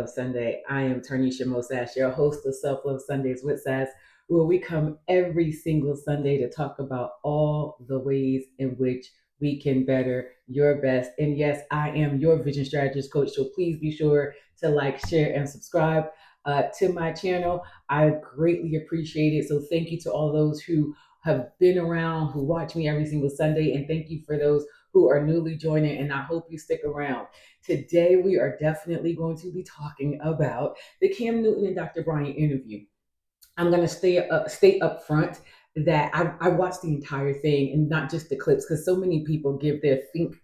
Love Sunday. I am Tarnisha Mosash, your host of Self Love Sundays with Sass, where we come every single Sunday to talk about all the ways in which we can better your best. And yes, I am your vision strategist coach. So please be sure to like, share, and subscribe to my channel. I greatly appreciate it. So thank you to all those who have been around, who watch me every single Sunday, and thank you for those who are newly joining. And I hope you stick around. Today, we are definitely going to be talking about the Cam Newton and Dr. Bryant interview. I'm going to stay up front that I watched the entire thing and not just the clips because so many people give their think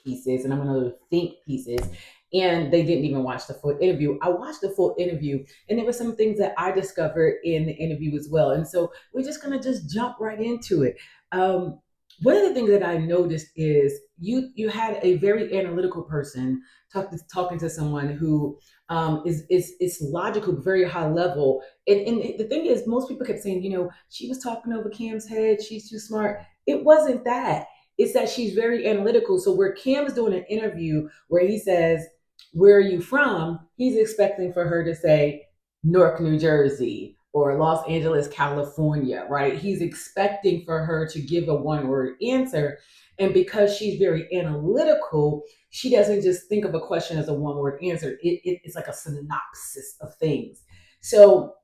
pieces, and I'm going to think pieces, and they didn't even watch the full interview. I watched the full interview, and there were some things that I discovered in the interview as well. And so we're just going to just jump right into it. One of the things that I noticed is you had a very analytical person talking to someone who is logical, very high level. And the thing is, most people kept saying, she was talking over Cam's head. She's too smart. It wasn't that. It's that she's very analytical. So where Cam is doing an interview where he says, "Where are you from?" He's expecting for her to say Newark, New Jersey, or Los Angeles, California, right? He's expecting for her to give a one word answer. And because she's very analytical, she doesn't just think of a question as a one word answer. It's like a synopsis of things. So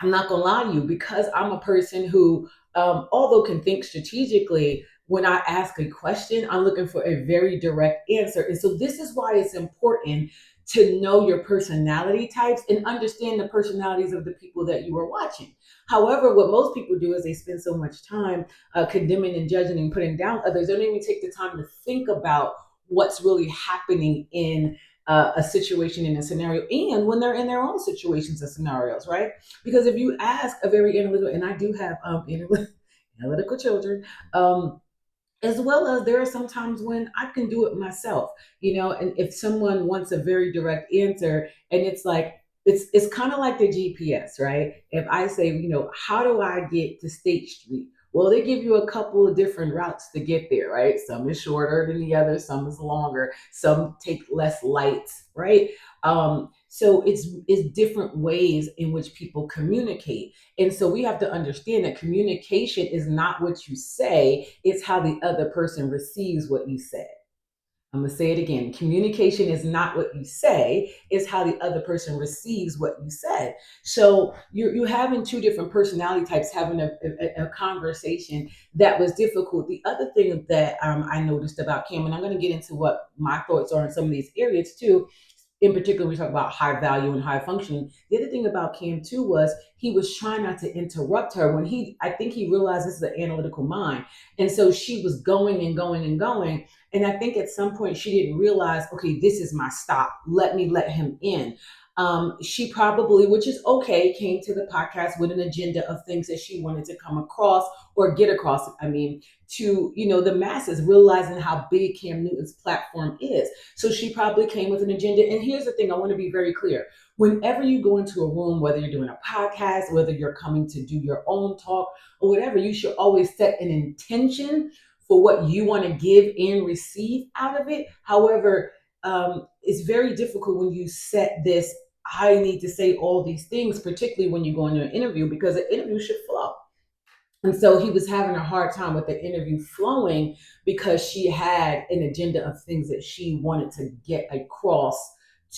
I'm not going to lie to you, because I'm a person who, although can think strategically, when I ask a question, I'm looking for a very direct answer. And so this is why it's important to know your personality types and understand the personalities of the people that you are watching. However, what most people do is they spend so much time condemning and judging and putting down others. They don't even take the time to think about what's really happening in a situation, in a scenario, and when they're in their own situations and scenarios, right? Because if you ask a very analytical, and I do have analytical children, as well as there are some times when I can do it myself, and if someone wants a very direct answer, and it's like, it's kind of like the GPS, right? If I say, how do I get to State Street? Well, they give you a couple of different routes to get there, right? Some is shorter than the other, some is longer, some take less lights, right? So it's different ways in which people communicate. And so we have to understand that communication is not what you say, it's how the other person receives what you said. I'm going to say it again. Communication is not what you say, it's how the other person receives what you said. So you're having two different personality types having a conversation that was difficult. The other thing that I noticed about Cam, and I'm going to get into what my thoughts are in some of these areas too, in particular, we talk about high value and high functioning. The other thing about Cam too was he was trying not to interrupt her when I think he realized this is an analytical mind. And so she was going and going and going. And I think at some point she didn't realize, okay, this is my stop. Let me let him in. She probably, which is okay, came to the podcast with an agenda of things that she wanted to come across or get across. I mean, to, the masses, realizing how big Cam Newton's platform is. So she probably came with an agenda. And here's the thing, I want to be very clear. Whenever you go into a room, whether you're doing a podcast, whether you're coming to do your own talk or whatever, you should always set an intention for what you want to give and receive out of it. However, it's very difficult when you set this, I need to say all these things, particularly when you go into an interview, because the interview should flow. And so he was having a hard time with the interview flowing because she had an agenda of things that she wanted to get across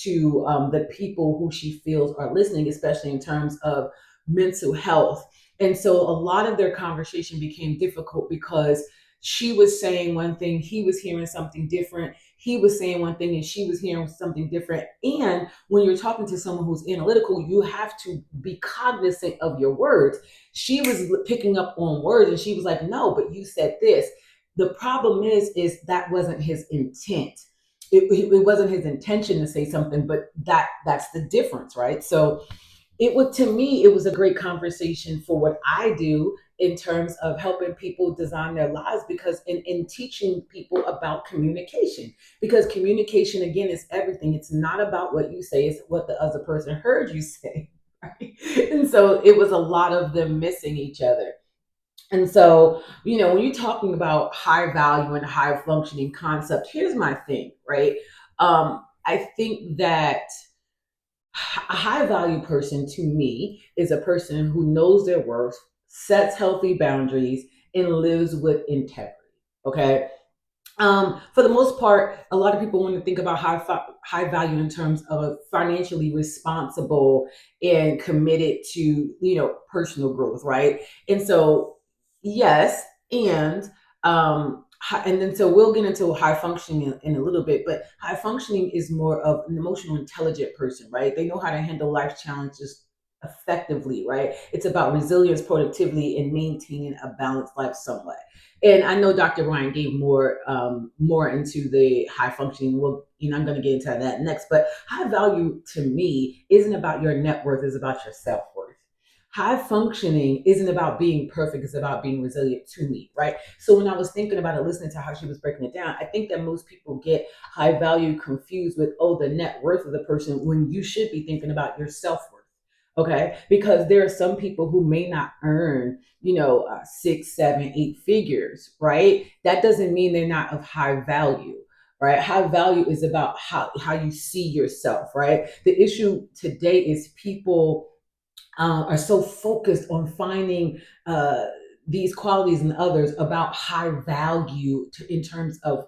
to the people who she feels are listening, especially in terms of mental health. And so a lot of their conversation became difficult because she was saying one thing, he was hearing something different. He was saying one thing and she was hearing something different. And when you're talking to someone who's analytical, you have to be cognizant of your words. She was picking up on words and she was like, no, but you said this. The problem is that wasn't his intent. It wasn't his intention to say something, but that's the difference, right? So to me, it was a great conversation for what I do in terms of helping people design their lives, because in teaching people about communication, because communication, again, is everything. It's not about what you say, it's what the other person heard you say. Right? And so it was a lot of them missing each other. And so, when you're talking about high value and high functioning concept, here's my thing, right? I think that A high value person to me is a person who knows their worth, sets healthy boundaries, and lives with integrity. Okay. For the most part, a lot of people want to think about high value in terms of financially responsible and committed to personal growth, right? And so, yes, and and then so we'll get into high functioning in a little bit, but high functioning is more of an emotional intelligent person, right? They know how to handle life challenges effectively, right? It's about resilience, productivity, and maintaining a balanced life somewhat. And I know Dr. Ryan gave more into the high functioning. Well, I'm going to get into that next. But high value to me isn't about your net worth; it's about your self worth. High functioning isn't about being perfect; it's about being resilient to me, right? So when I was thinking about it, listening to how she was breaking it down, I think that most people get high value confused with the net worth of the person when you should be thinking about your self worth. Okay, because there are some people who may not earn 6, 7, 8 figures, right? That doesn't mean they're not of high value, right? High value is about how you see yourself, right? The issue today is people are so focused on finding these qualities in others about high value in terms of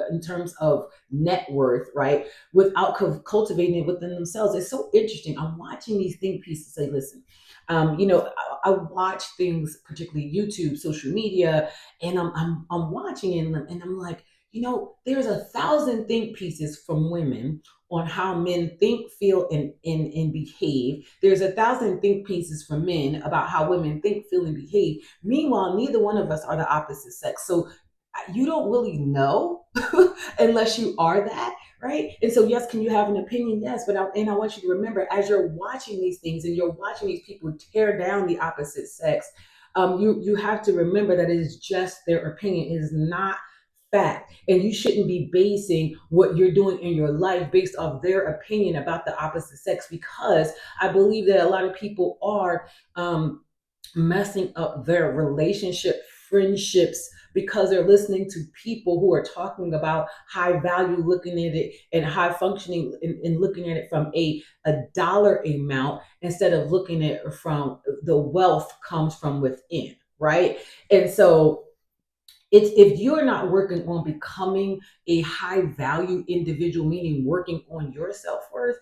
in terms of net worth, right? Without cultivating it within themselves. It's so interesting. I'm watching these think pieces say, listen, I watch things, particularly YouTube, social media, and I'm watching it and I'm like, there's 1,000 think pieces from women on how men think, feel, and behave. There's 1,000 think pieces from men about how women think, feel, and behave. Meanwhile, neither one of us are the opposite sex. So you don't really know unless you are that, right? And so, yes, can you have an opinion? Yes, but I want you to remember, as you're watching these things and you're watching these people tear down the opposite sex, you have to remember that it is just their opinion. It is not fact, and you shouldn't be basing what you're doing in your life based off their opinion about the opposite sex, because I believe that a lot of people are messing up their relationship, friendships, because they're listening to people who are talking about high value, looking at it and high functioning, and looking at it from a dollar amount instead of looking at it from the wealth comes from within, right? And so it's, if you're not working on becoming a high value individual, meaning working on your self-worth,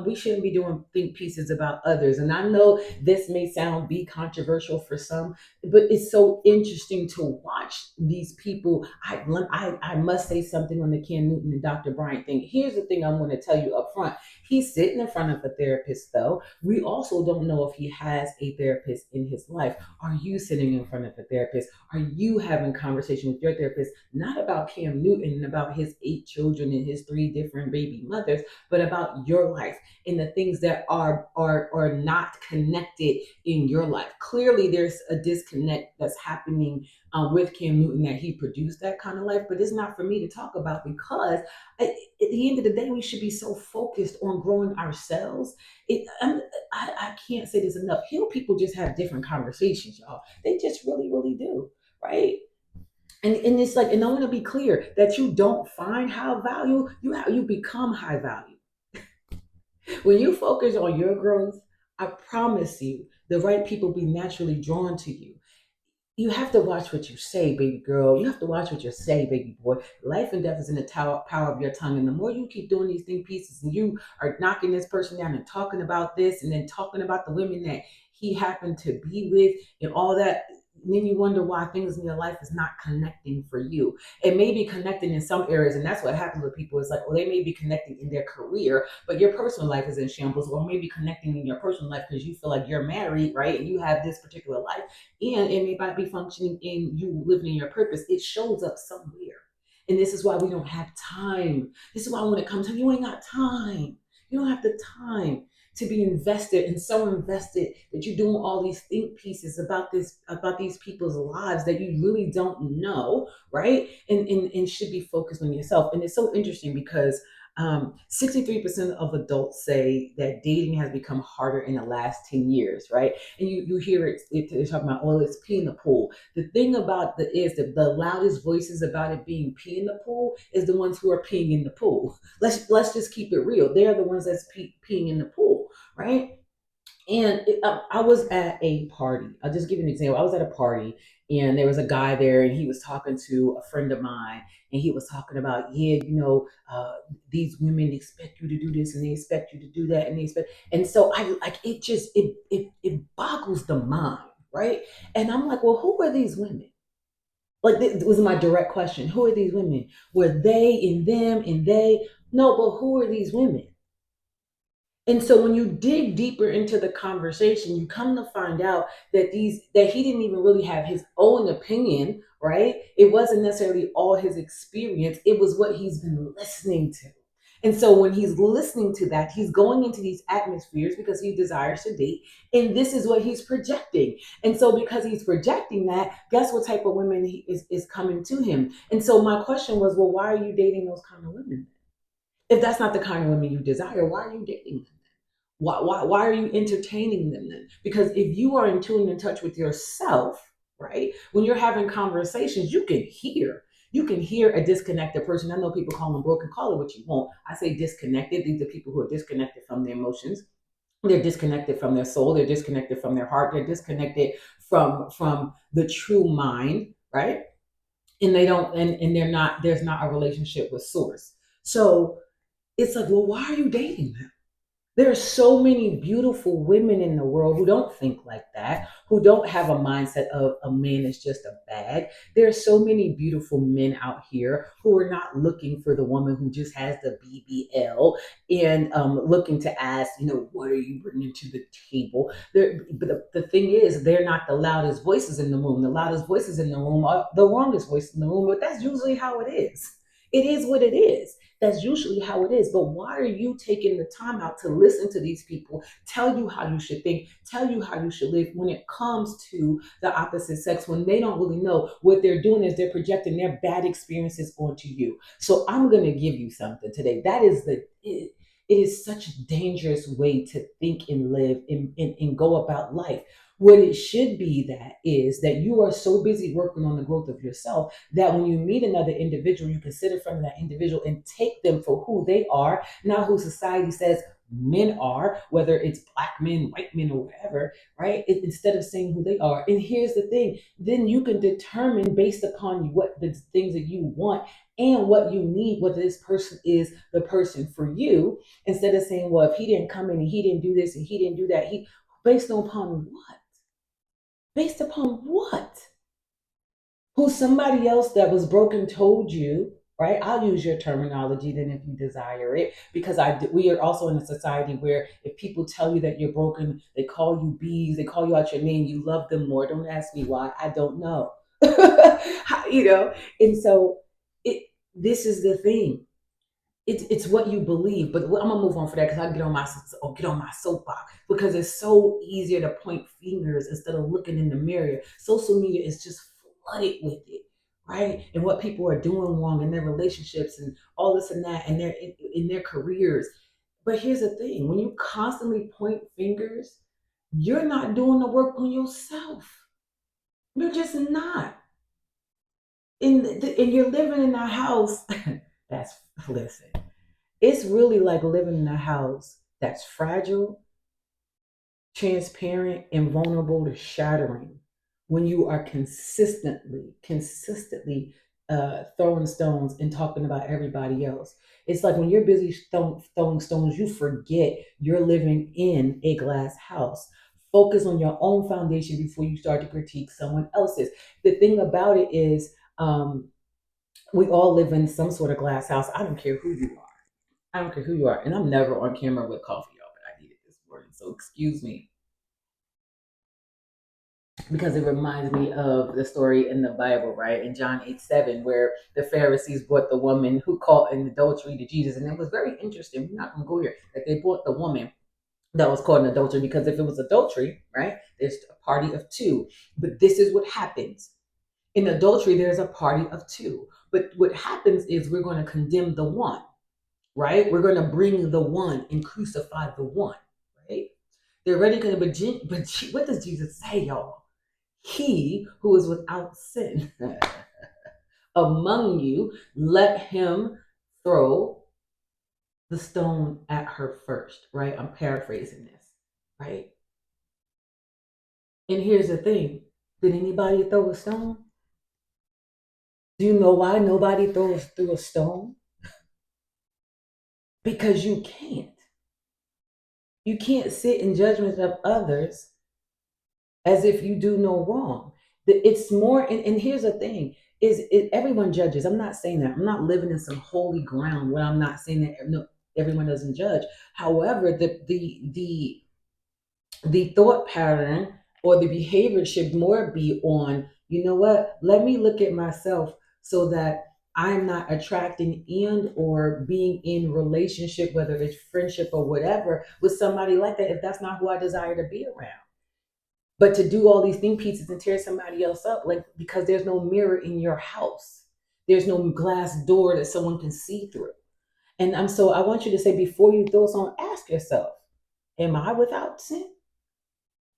we shouldn't be doing think pieces about others. And I know this may be controversial for some, but it's so interesting to watch these people. I must say something on the Cam Newton and Dr. Bryant thing. Here's the thing I'm going to tell you up front. He's sitting in front of a therapist, though. We also don't know if he has a therapist in his life. Are you sitting in front of a therapist? Are you having conversation with your therapist, not about Cam Newton and about his 8 children and his 3 different baby mothers, but about your life and the things that are not connected in your life? Clearly, there's a disconnect that's happening with Cam Newton, that he produced that kind of life, but it's not for me to talk about, because at the end of the day, we should be so focused on growing ourselves. I can't say this enough. Heal people just have different conversations, y'all. They just really, really do, right? And it's like, and I want to be clear that you don't find high value, you become high value. When you focus on your growth, I promise you, the right people be naturally drawn to you. You have to watch what you say, baby girl. You have to watch what you say, baby boy. Life and death is in the power of your tongue. And the more you keep doing these think pieces and you are knocking this person down and talking about this and then talking about the women that he happened to be with and all that, then you wonder why things in your life is not connecting for you. It may be connecting in some areas, and that's what happens with people. It's like, well, they may be connecting in their career, but your personal life is in shambles, or maybe connecting in your personal life because you feel like you're married, right? And you have this particular life, and it may not be functioning in you living in your purpose. It shows up somewhere. And this is why we don't have time. This is why when it comes to you ain't got time. You don't have the time to be invested and so invested that you're doing all these think pieces about these people's lives that you really don't know, right? And should be focused on yourself. And it's so interesting because 63% of adults say that dating has become harder in the last 10 years, right? And you hear they're talking about, oh, it's pee in the pool. The thing about is that the loudest voices about it being pee in the pool is the ones who are peeing in the pool. Let's just keep it real. They're the ones that's peeing in the pool. right? And I was at a party. I'll just give you an example. I was at a party and there was a guy there and he was talking to a friend of mine and he was talking about, yeah, these women expect you to do this and they expect you to do that and they expect, and so I like it just, it boggles the mind, right? And I'm like, well, who are these women? Like, this was my direct question. Who are these women? Were they in them and they? No, but who are these women? And so when you dig deeper into the conversation, you come to find out that he didn't even really have his own opinion, right? It wasn't necessarily all his experience, it was what he's been listening to. And so when he's listening to that, he's going into these atmospheres because he desires to date, and this is what he's projecting. And so because he's projecting that, guess what type of women is coming to him? And so my question was, well, why are you dating those kind of women? If that's not the kind of women you desire, why are you dating them? Why are you entertaining them then? Because if you are in tune, in touch with yourself, right? When you're having conversations, you can hear a disconnected person. I know people call them broken, call it what you want. I say disconnected. These are people who are disconnected from their emotions. They're disconnected from their soul. They're disconnected from their heart. They're disconnected from the true mind, right? And they don't, and they're not, there's not a relationship with source. So it's like, well, why are you dating them? There are so many beautiful women in the world who don't think like that, who don't have a mindset of a man is just a bag. There are so many beautiful men out here who are not looking for the woman who just has the BBL and looking to ask, what are you bringing to the table? But the thing is, they're not the loudest voices in the room. The loudest voices in the room are the wrongest voice in the room, but that's usually how it is. It is what it is. That's usually how it is. But why are you taking the time out to listen to these people, tell you how you should think, tell you how you should live when it comes to the opposite sex, when they don't really know? What they're doing is they're projecting their bad experiences onto you. So I'm going to give you something today. It is such a dangerous way to think and live and go about life. What it should be that is that you are so busy working on the growth of yourself that when you meet another individual, you can sit in front of that individual and take them for who they are, not who society says men are, whether it's black men, white men, or whatever, right? Instead of saying who they are. And here's the thing, then you can determine based upon what the things that you want and what you need, whether this person is the person for you, instead of saying, well, if he didn't come in and he didn't do this and he didn't do that, he based upon what? Based upon what? Who somebody else that was broken told you, right? I'll use your terminology then if you desire it, because we are also in a society where if people tell you that you're broken, they call you bees, they call you out your name, you love them more. Don't ask me why. I don't know. And so it this is the thing. It's what you believe. But I'm gonna move on for that because I get on my soapbox because it's so easier to point fingers instead of looking in the mirror. Social media is just flooded with it, right? And what people are doing wrong in their relationships and all this and that, and in their careers. But here's the thing: when you constantly point fingers, you're not doing the work on yourself. You're just not. And you're living in a house. That's listen. It's really like living in a house that's fragile, transparent, and vulnerable to shattering when you are consistently throwing stones and talking about everybody else. It's like when you're busy throwing stones, you forget you're living in a glass house. Focus on your own foundation before you start to critique someone else's. The thing about it is, we all live in some sort of glass house. I don't care who you are. I don't care who you are. And I'm never on camera with coffee, y'all, but I needed this morning. So excuse me, because it reminds me of the story in the Bible, right? In John 8:7, where the Pharisees brought the woman who caught in adultery to Jesus. And it was very interesting. We're not going to go here. That they brought the woman that was caught in adultery, because if it was adultery, right, there's a party of two. But this is what happens. In adultery, there's a party of two. But what happens is we're going to condemn the one, right? We're going to bring the one and crucify the one, right? They're ready to, but what does Jesus say, y'all? He who is without sin among you, let him throw the stone at her first, right? I'm paraphrasing this. right? And here's the thing: did anybody throw a stone? Do you know why nobody threw a stone? Because you can't. You can't sit in judgment of others as if you do no wrong. It's more, and here's the thing: everyone judges. I'm not saying that. I'm not living in some holy ground where I'm not saying that no, everyone doesn't judge. However, the thought pattern or the behavior should more be on, you know what, let me look at myself so that I'm not attracting and or being in relationship, whether it's friendship or whatever, with somebody like that if that's not who I desire to be around. But to do all these think pieces and tear somebody else up, like, because there's no mirror in your house, there's no glass door that someone can see through. And I want you to say, before you throw someone, ask yourself, am I without sin?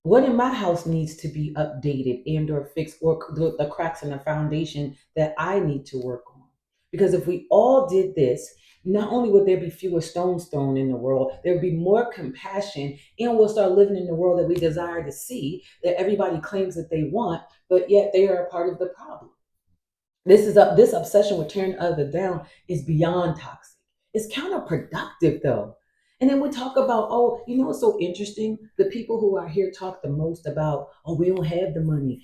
What in my house needs to be updated and or fixed, or the cracks in the foundation that I need to work on? Because if we all did this, not only would there be fewer stones thrown in the world, there would be more compassion, and we'll start living in the world that we desire to see, that everybody claims that they want, but yet they are a part of the problem. This obsession with tearing others down is beyond toxic. It's counterproductive though. And then we talk about, oh, you know what's so interesting? The people who are here talk the most about, oh, we don't have the money.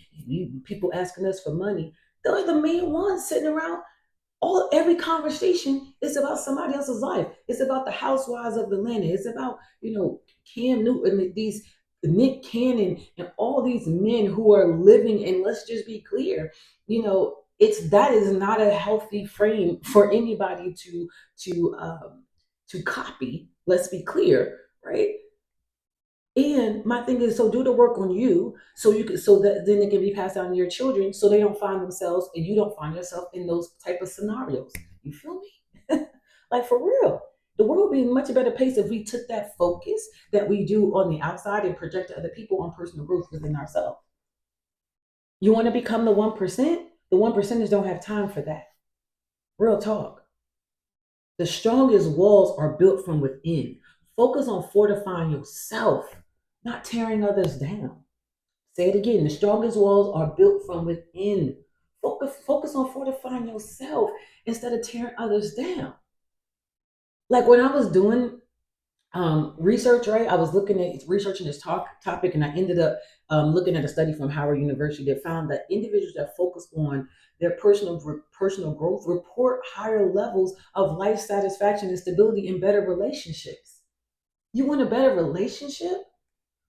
People asking us for money. They're the main ones sitting around. Every conversation is about somebody else's life. It's about the housewives of Atlanta. It's about, Cam Newton, these Nick Cannon, and all these men who are living. And let's just be clear, it's that is not a healthy frame for anybody to copy. Let's be clear, right? And my thing is, so do the work on you, so you can, so that then it can be passed on to your children, so they don't find themselves and you don't find yourself in those type of scenarios. You feel me? Like, for real. The world would be in a much better place if we took that focus that we do on the outside and project to other people on personal growth within ourselves. You want to become the 1%? The 1%ers don't have time for that. Real talk. The strongest walls are built from within. Focus on fortifying yourself, not tearing others down. Say it again. The strongest walls are built from within. Focus on fortifying yourself instead of tearing others down. Like, when I was doing research, right? I was looking at researching this topic, and I ended up looking at a study from Howard University that found that individuals that focus on their personal growth report higher levels of life satisfaction and stability in better relationships. You want a better relationship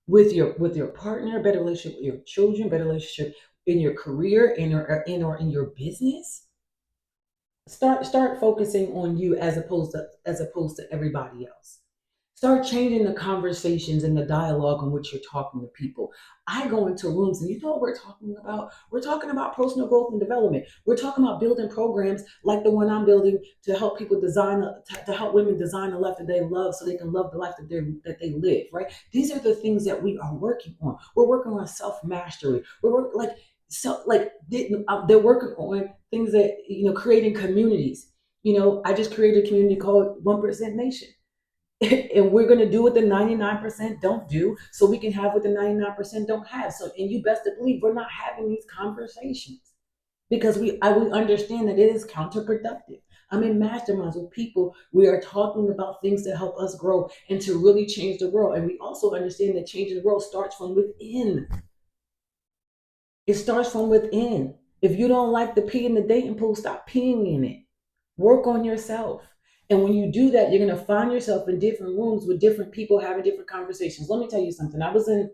with your partner, better relationship with your children, better relationship in your career, or in your business. Start focusing on you as opposed to everybody else. Start changing the conversations and the dialogue in which you're talking to people. I go into rooms, and you know what we're talking about? We're talking about personal growth and development. We're talking about building programs like the one I'm building to help people to help women design the life that they love, so they can love the life that they live, right? These are the things that we are working on. We're working on self mastery. We're working they're working on things that, creating communities. I just created a community called 1% Nation. And we're going to do what the 99% don't do, so we can have what the 99% don't have. So, and you best to believe we're not having these conversations because we understand that it is counterproductive. I'm in masterminds with people. We are talking about things to help us grow and to really change the world. And we also understand that changing the world starts from within. It starts from within. If you don't like the pee in the dating pool, stop peeing in it. Work on yourself. And when you do that, you're going to find yourself in different rooms with different people having different conversations. Let me tell you something. I was in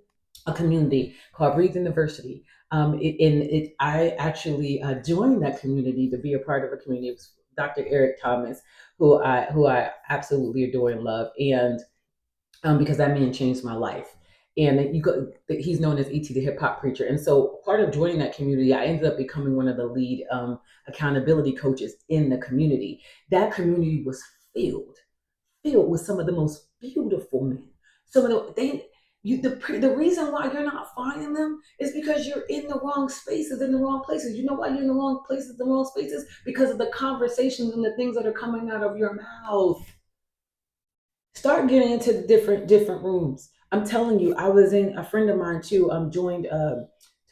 a community called Breathe University. I actually joined that community to be a part of a community. It was Dr. Eric Thomas, who I absolutely adore and love. And because that man changed my life. And he's known as ET, the hip hop preacher. And so, part of joining that community, I ended up becoming one of the lead accountability coaches in the community. That community was filled with some of the most beautiful men. Some of the reason why you're not finding them is because you're in the wrong spaces, in the wrong places. You know why you're in the wrong places, the wrong spaces? Because of the conversations and the things that are coming out of your mouth. Start getting into the different rooms. I'm telling you, I was in, a friend of mine too, joined,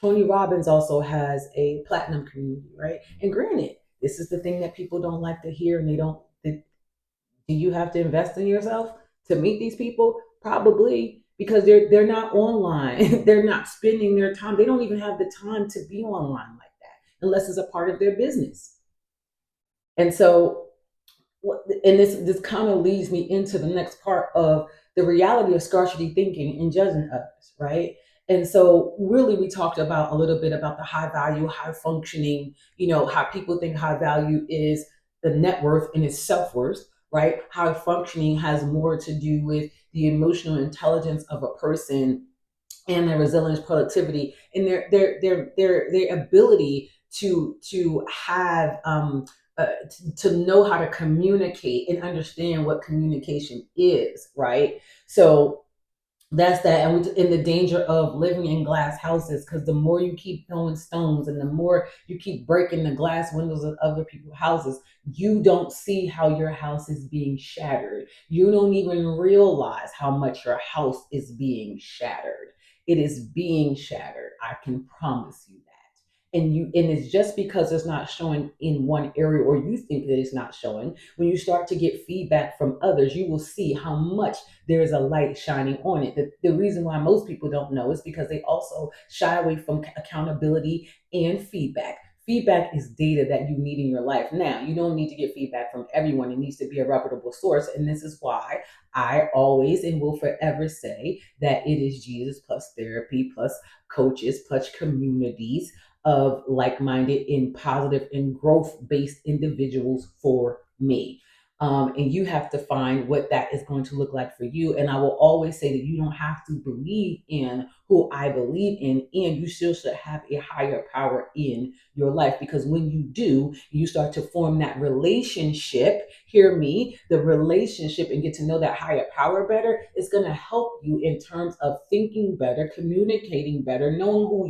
Tony Robbins also has a platinum community, right? And granted, this is the thing that people don't like to hear, and they don't, do you have to invest in yourself to meet these people? Probably, because they're not online. They're not spending their time. They don't even have the time to be online like that unless it's a part of their business. And so, and this kind of leads me into the next part of the reality of scarcity thinking and judging others, right? And so really we talked about a little bit about the high value, high functioning, how people think high value is the net worth and its self-worth, right? High functioning has more to do with the emotional intelligence of a person and their resilience, productivity, and their ability to have to know how to communicate and understand what communication is, right? So that's that. And in the danger of living in glass houses, because the more you keep throwing stones and the more you keep breaking the glass windows of other people's houses, you don't see how your house is being shattered. You don't even realize how much your house is being shattered. It is being shattered, I can promise you that. And it's just because it's not showing in one area, or you think that it's not showing. When you start to get feedback from others, you will see how much there is a light shining on it. The reason why most people don't know is because they also shy away from accountability and feedback. Feedback is data that you need in your life. Now, you don't need to get feedback from everyone. It needs to be a reputable source. And this is why I always and will forever say that it is Jesus plus therapy plus coaches plus communities of like minded and positive and growth based individuals for me. And you have to find what that is going to look like for you. And I will always say that you don't have to believe in who I believe in, and you still should have a higher power in your life, because when you do, you start to form that relationship. Hear me, the relationship, and get to know that higher power better. It's going to help you in terms of thinking better, communicating better, knowing who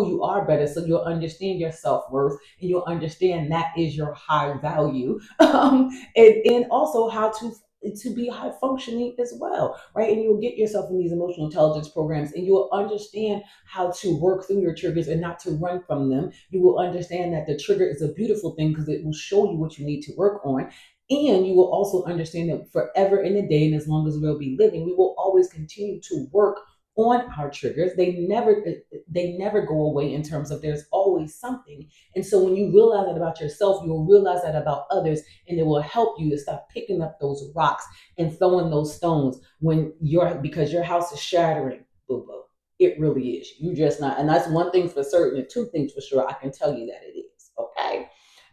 you are better, so you'll understand your self-worth and you'll understand that is your high value. And also how to be high functioning as well, right? And you'll get yourself in these emotional intelligence programs, and you'll understand how to work through your triggers and not to run from them. You will understand that the trigger is a beautiful thing because it will show you what you need to work on. And you will also understand that forever in a day, and as long as we'll be living, we will always continue to work on our triggers. They never go away, in terms of there's always something. And so when you realize that about yourself, you will realize that about others, and it will help you to stop picking up those rocks and throwing those stones when you're because your house is shattering, boo boo. It really is. You just not, and that's one thing for certain, and two things for sure. I can tell you that it is. Okay.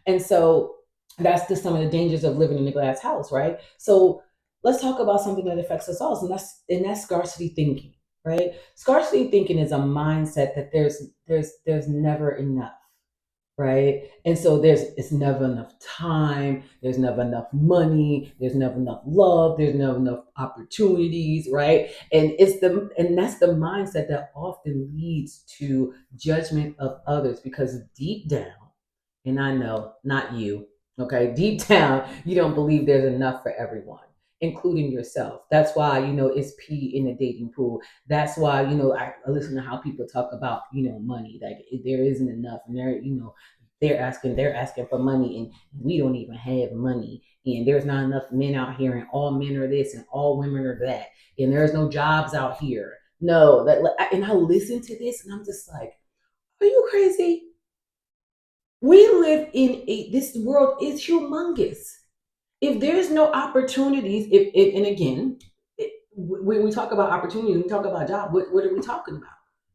And so that's just some of the dangers of living in a glass house, right? So let's talk about something that affects us all, and that's scarcity thinking, right? Scarcity thinking is a mindset that there's never enough, right? And so it's never enough time, there's never enough money, there's never enough love, there's never enough opportunities, right? And that's the mindset that often leads to judgment of others, because deep down, and I know not you, okay, deep down, you don't believe there's enough for everyone, including yourself. That's why, it's pee in the dating pool. That's why, I listen to how people talk about, money, like there isn't enough, and they're asking for money, and we don't even have money, and there's not enough men out here, and all men are this and all women are that, and there's no jobs out here. No, and I listen to this and I'm just like, are you crazy? We live in this world is humongous. If there's no opportunities, if and again, when we talk about opportunities, we talk about job. What are we talking about,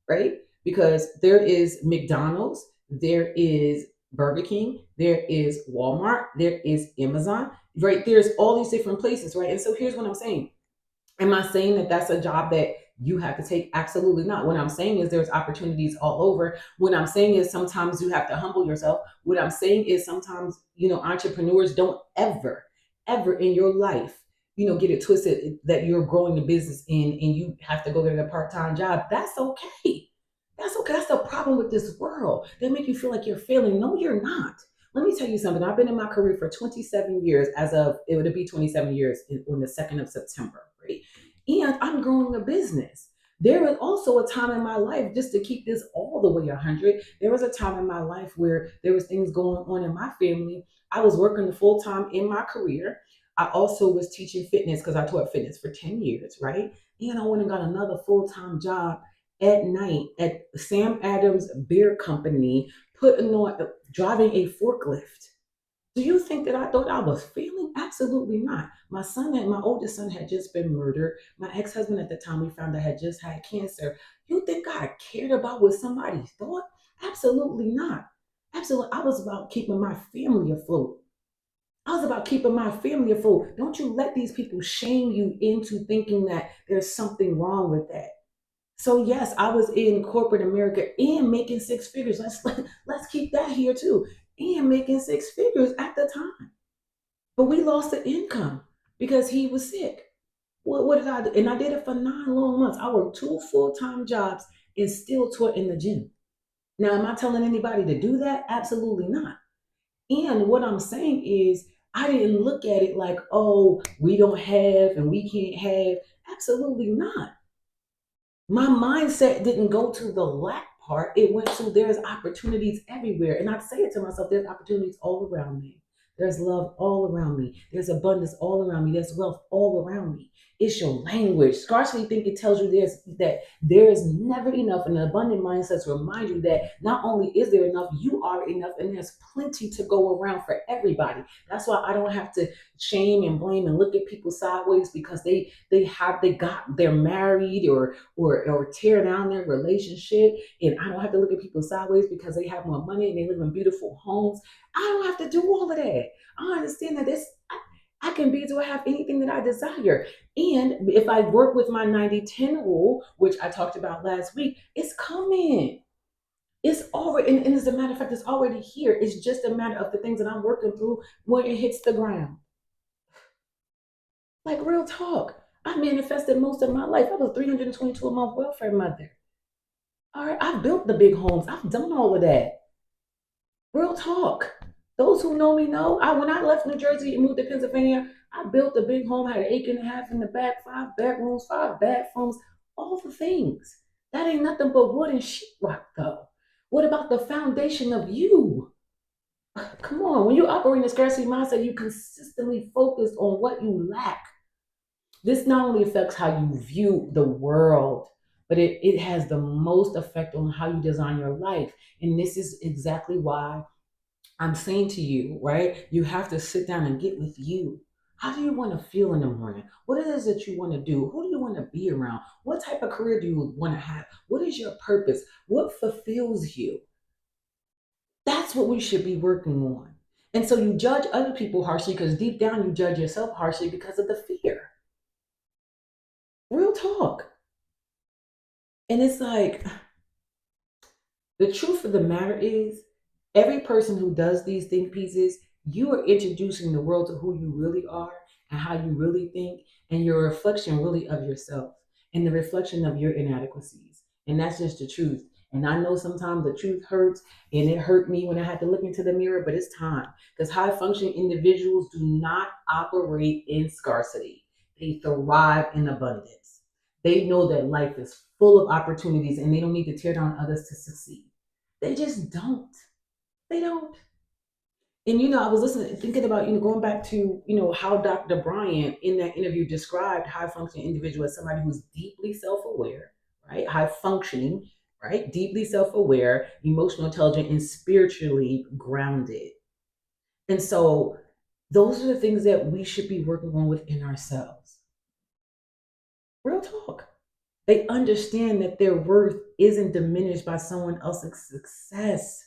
right? Because there is McDonald's, there is Burger King, there is Walmart, there is Amazon, right? There's all these different places, right? And so here's what I'm saying. Am I saying that that's a job that you have to take? Absolutely not. What I'm saying is there's opportunities all over. What I'm saying is sometimes you have to humble yourself. What I'm saying is sometimes, entrepreneurs don't ever in your life, get it twisted that you're growing the business and you have to go get a part-time job. That's okay. That's okay. That's the problem with this world. They make you feel like you're failing. No, you're not. Let me tell you something. I've been in my career for 27 years. As of it would be 27 years on the 2nd of September, right? and I'm growing a business. There was also a time in my life, just to keep this all the way 100, there was a time in my life where there was things going on in my family. I was working full time in my career. I also was teaching fitness because I taught fitness for 10 years, right? And I went and got another full time job at night at Sam Adams Beer Company, putting on driving a forklift. Do you think that I thought I was failing? Absolutely not. My oldest son had just been murdered. My ex-husband at the time we found out had just had cancer. You think I cared about what somebody thought? Absolutely not. Absolutely. I was about keeping my family afloat. I was about keeping my family afloat. Don't you let these people shame you into thinking that there's something wrong with that. So yes, I was in corporate America and making six figures. Let's keep that here too. And making six figures at the time. But we lost the income because he was sick. What did I do? And I did it for 9 long months. I worked two full-time jobs and still taught in the gym. Now, am I telling anybody to do that? Absolutely not. And what I'm saying is, I didn't look at it like, oh, we don't have and we can't have. Absolutely not. My mindset didn't go to the lack part. It went to there's opportunities everywhere. And I say it to myself, there's opportunities all around me. There's love all around me. There's abundance all around me. There's wealth all around me. It's your language. Scarcely think it tells you there is never enough. And an abundant mindset to remind you that not only is there enough, you are enough, and there's plenty to go around for everybody. That's why I don't have to shame and blame and look at people sideways because they're married or tear down their relationship. And I don't have to look at people sideways because they have more money and they live in beautiful homes. I don't have to do all of that. I understand that I can be do I have anything that I desire. And if I work with my 90-10 rule, which I talked about last week, it's coming. It's already, and as a matter of fact, it's already here. It's just a matter of the things that I'm working through when it hits the ground. Like real talk. I manifested most of my life. I was 322 a month welfare mother. All right, I've built the big homes. I've done all of that. Real talk. Those who know me know. When I left New Jersey and moved to Pennsylvania, I built a big home, had an acre and a half in the back, 5 bedrooms, 5 bathrooms, all the things. That ain't nothing but wood and sheetrock, though. What about the foundation of you? Come on, when you operate in a scarcity mindset, you consistently focus on what you lack. This not only affects how you view the world, but it has the most effect on how you design your life. And this is exactly why I'm saying to you, right? You have to sit down and get with you. How do you want to feel in the morning? What it is that you want to do? Who do you want to be around? What type of career do you want to have? What is your purpose? What fulfills you? That's what we should be working on. And so you judge other people harshly because deep down you judge yourself harshly because of the fear. Real talk. And it's like, the truth of the matter is, every person who does these think pieces, you are introducing the world to who you really are and how you really think, and your reflection really of yourself and the reflection of your inadequacies. And that's just the truth. And I know sometimes the truth hurts, and it hurt me when I had to look into the mirror, but it's time because high functioning individuals do not operate in scarcity, they thrive in abundance. They know that life is full of opportunities and they don't need to tear down others to succeed. They just don't. They don't. And I was listening, thinking about, going back to, how Dr. Bryant in that interview described high functioning individual as somebody who's deeply self-aware, right? High functioning, right? Deeply self-aware, emotional intelligent, and spiritually grounded. And so those are the things that we should be working on within ourselves. Real talk. They understand that their worth isn't diminished by someone else's success.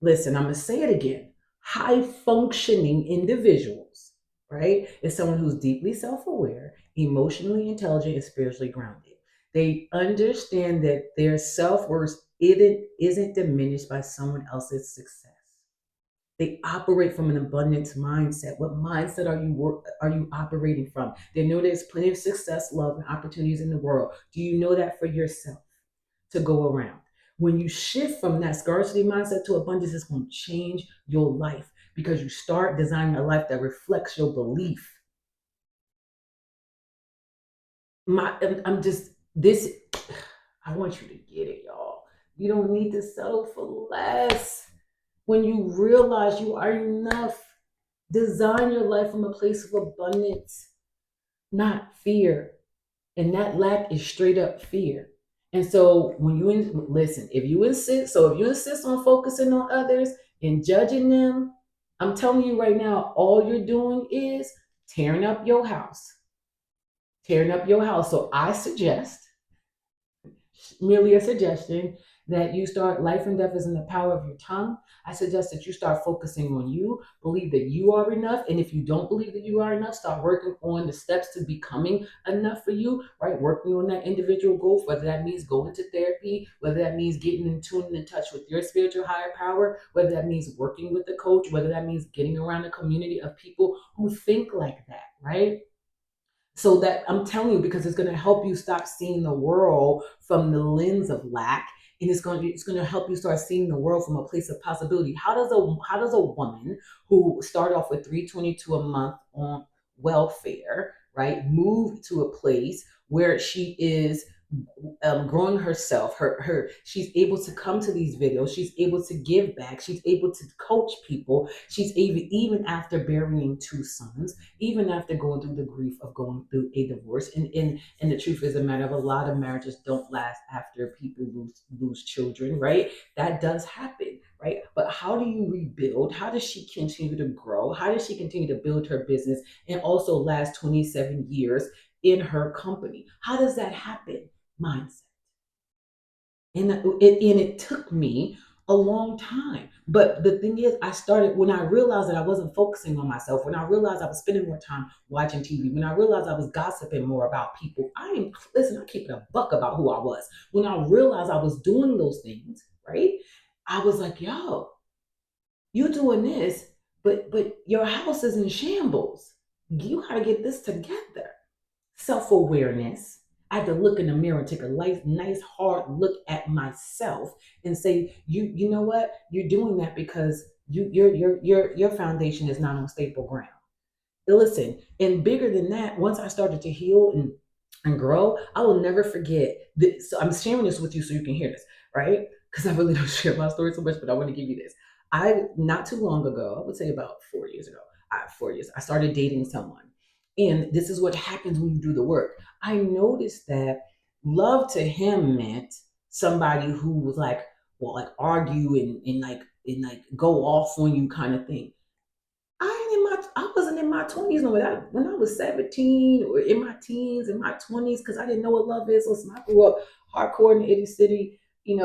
Listen, I'm going to say it again. High functioning individuals, right, is someone who's deeply self aware, emotionally intelligent, and spiritually grounded. They understand that their self worth isn't diminished by someone else's success. They operate from an abundance mindset. What mindset are you operating from? They know there's plenty of success, love, and opportunities in the world. Do you know that for yourself to go around? When you shift from that scarcity mindset to abundance, it's going to change your life because you start designing a life that reflects your belief. I'm just this. I want you to get it, y'all. You don't need to settle for less. When you realize you are enough, design your life from a place of abundance, not fear. And that lack is straight up fear. And so when listen, if you insist on focusing on others and judging them, I'm telling you right now, all you're doing is tearing up your house, tearing up your house. So I suggest, merely a suggestion, that you start, life and death is in the power of your tongue. I suggest that you start focusing on you, believe that you are enough. And if you don't believe that you are enough, start working on the steps to becoming enough for you, right? Working on that individual growth, whether that means going to therapy, whether that means getting in tune and in touch with your spiritual higher power, whether that means working with a coach, whether that means getting around a community of people who think like that, right? So that, I'm telling you, because it's going to help you stop seeing the world from the lens of lack, and it's going to help you start seeing the world from a place of possibility. How does a woman who start off with 322 a month on welfare, right, move to a place where she is growing herself, her she's able to come to these videos, she's able to give back, she's able to coach people, she's even after burying two sons, even after going through the grief of going through a divorce. And the truth is, a matter of, a lot of marriages don't last after people lose children, right? That does happen, right? But how do you rebuild? How does she continue to grow? How does she continue to build her business and also last 27 years in her company? How does that happen? Mindset. And it took me a long time. But the thing is, I started when I realized that I wasn't focusing on myself, when I realized I was spending more time watching TV, when I realized I was gossiping more about people. I keep it a buck about who I was. When I realized I was doing those things, right? I was like, yo, you doing this, but your house is in shambles. You gotta get this together. Self-awareness. I had to look in the mirror and take a nice hard look at myself and say, you know what? You're doing that because your foundation is not on stable ground. Listen, and bigger than that, once I started to heal and grow, I will never forget this. So I'm sharing this with you so you can hear this, right? Because I really don't share my story so much, but I want to give you this. I Not too long ago, I would say about 4 years ago, 4 years, I started dating someone. And this is what happens when you do the work. I noticed that love to him meant somebody who was like, well, like argue and like go off on you kind of thing. I wasn't in my 20s no, when I was 17 or in my teens, in my 20s, because I didn't know what love is. Listen, I grew up hardcore in the inner city, and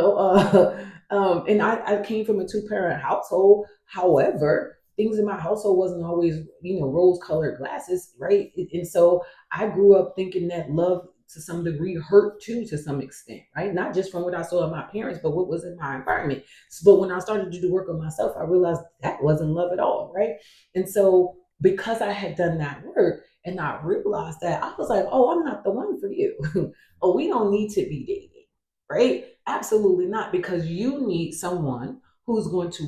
I came from a two-parent household. However, things in my household wasn't always, rose-colored glasses, right? And so I grew up thinking that love to some degree hurt too, to some extent, right? Not just from what I saw in my parents, but what was in my environment. But when I started to do work on myself, I realized that wasn't love at all, right? And so because I had done that work and I realized that, I was like, oh, I'm not the one for you. Oh, we don't need to be dating, right? Absolutely not, because you need someone who wants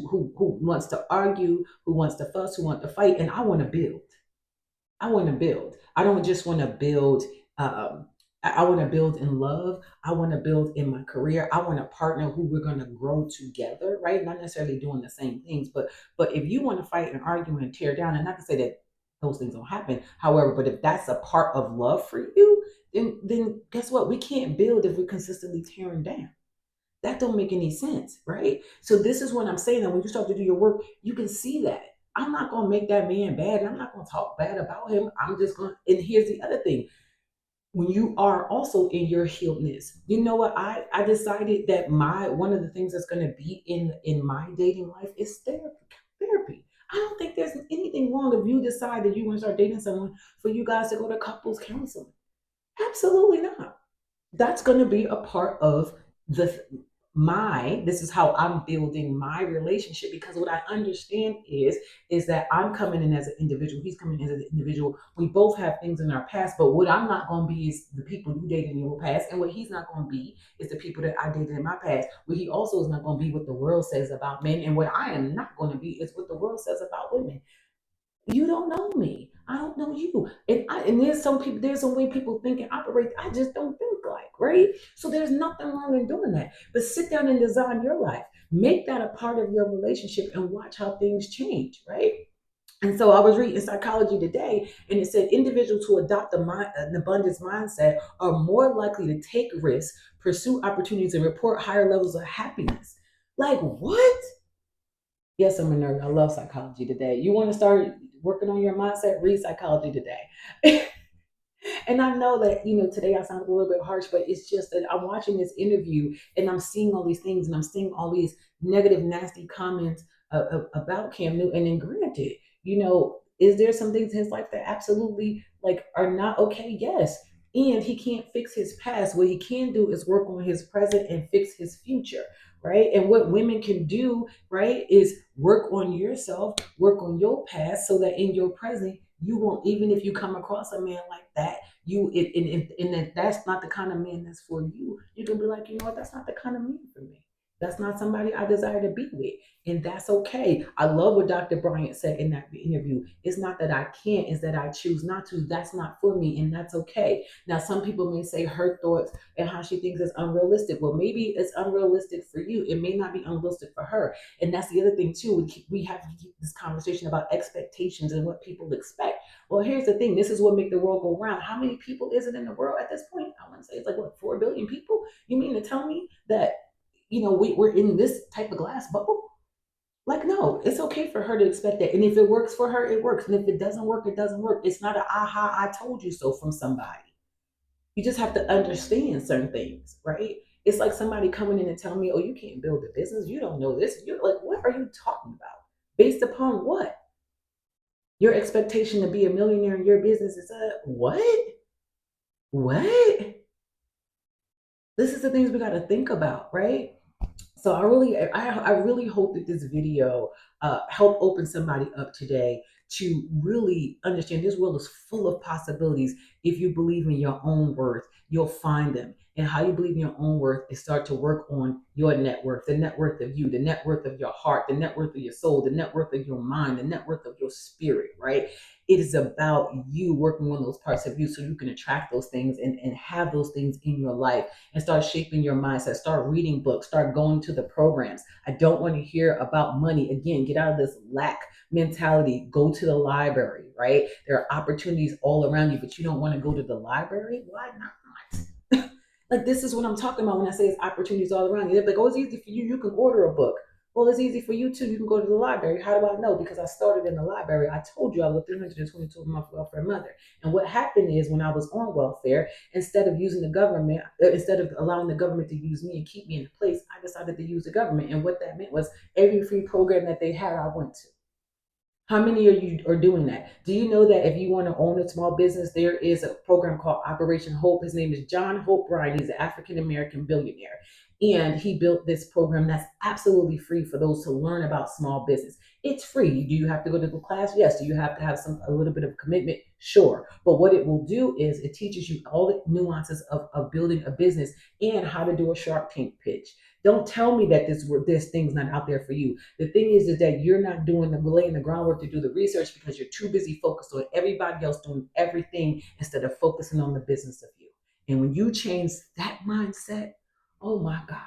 to argue, who wants to fuss, who wants to fight, and I want to build. I want to build. I don't just want to build. Um, I want to build in love. I want to build in my career. I want a partner who we're going to grow together, right? Not necessarily doing the same things, but if you want to fight and argue and tear down, and not to say that those things don't happen. However, but if that's a part of love for you, then guess what? We can't build if we're consistently tearing down. That don't make any sense, right? So this is what I'm saying, that when you start to do your work, you can see that. I'm not gonna make that man bad, and I'm not gonna talk bad about him. I'm just gonna, and here's the other thing. When you are also in your healedness, you know what? I decided that my one of the things that's gonna be in my dating life is therapy. I don't think there's anything wrong if you decide that you want to start dating someone for you guys to go to couples counseling. Absolutely not. That's going to be a part of the my this is how I'm building my relationship, because what I understand is that I'm coming in as an individual, he's coming in as an individual. We both have things in our past, but what I'm not going to be is the people you dated in your past, and what he's not going to be is the people that I dated in my past. What he also is not going to be what the world says about men, and what I am not going to be is what the world says about women. You don't know me. I don't know you. And there's some people, there's some way people think and operate. I just don't think like, right? So there's nothing wrong in doing that. But sit down and design your life. Make that a part of your relationship and watch how things change, right? And so I was reading psychology today, and it said individuals who adopt an abundance mindset are more likely to take risks, pursue opportunities, and report higher levels of happiness. Like, what? Yes, I'm a nerd. I love psychology today. You want to start working on your mindset? Read psychology today. And I know that, today I sound a little bit harsh, but it's just that I'm watching this interview and I'm seeing all these things and I'm seeing all these negative, nasty comments about Cam Newton. And granted, is there some things in his life that absolutely like are not okay? Yes. And he can't fix his past. What he can do is work on his present and fix his future, right? And what women can do, right, is work on yourself, work on your past so that in your present, you won't, even if you come across a man like that, and that that's not the kind of man that's for you, you can be like, you know what, that's not the kind of man for me. That's not somebody I desire to be with. And that's okay. I love what Dr. Bryant said in that interview. It's not that I can't, it's that I choose not to. That's not for me, and that's okay. Now, some people may say her thoughts and how she thinks is unrealistic. Well, maybe it's unrealistic for you. It may not be unrealistic for her. And that's the other thing, too. We have to keep this conversation about expectations and what people expect. Well, here's the thing. This is what make the world go round. How many people is it in the world at this point? I want to say it's like, what, 4 billion people? You mean to tell me that, we're in this type of glass bubble? Like, no, it's okay for her to expect that. And if it works for her, it works. And if it doesn't work, it doesn't work. It's not an aha, I told you so from somebody. You just have to understand certain things, right? It's like somebody coming in and telling me, oh, you can't build a business. You don't know this. You're like, what are you talking about? Based upon what? Your expectation to be a millionaire in your business is what? What? This is the things we got to think about, right? So I really hope that this video help open somebody up today to really understand this world is full of possibilities. If you believe in your own worth, you'll find them. And how you believe in your own worth is start to work on your net worth, the net worth of you, the net worth of your heart, the net worth of your soul, the net worth of your mind, the net worth of your spirit, right? It is about you working on those parts of you so you can attract those things and have those things in your life and start shaping your mindset. Start reading books, start going to the programs. I don't want to hear about money. Again, get out of this lack mentality. Go to the library, right? There are opportunities all around you, but you don't want to go to the library. Why not? Like, this is what I'm talking about when I say it's opportunities all around you. They're like, oh, it's easy for you. You can order a book. Well, it's easy for you too. You can go to the library. How do I know? Because I started in the library. I told you I was a 322 month welfare mother. And what happened is when I was on welfare, instead of using the government, instead of allowing the government to use me and keep me in place, I decided to use the government. And what that meant was every free program that they had, I went to. How many of you are doing that? Do you know that if you want to own a small business, there is a program called Operation Hope? His name is John Hope Bryant. He's an African American billionaire. And he built this program that's absolutely free for those to learn about small business. It's free. Do you have to go to the class? Yes. Do you have to have a little bit of commitment? Sure. But what it will do is it teaches you all the nuances of building a business and how to do a Shark Tank pitch. Don't tell me that this thing's not out there for you. The thing is that you're not doing laying the groundwork to do the research because you're too busy focused on everybody else doing everything instead of focusing on the business of you. And when you change that mindset, oh my God,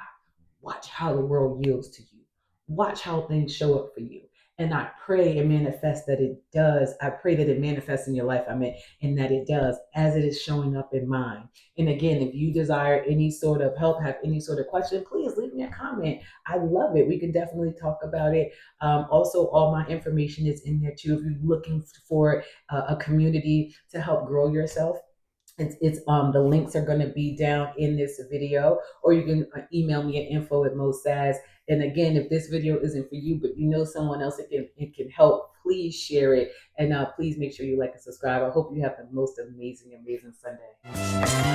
watch how the world yields to you. Watch how things show up for you. And I pray and manifest that it does. I pray that it manifests in your life. I mean, and that it does as it is showing up in mine. And again, if you desire any sort of help, have any sort of question, please leave me a comment. I love it. We can definitely talk about it. Also, all my information is in there too. If you're looking for a community to help grow yourself, it's the links are going to be down in this video, or you can email me at info@mosaz. And again, if this video isn't for you but you know someone else it can help, please share it. And please make sure you like and subscribe. I hope you have the most amazing Sunday.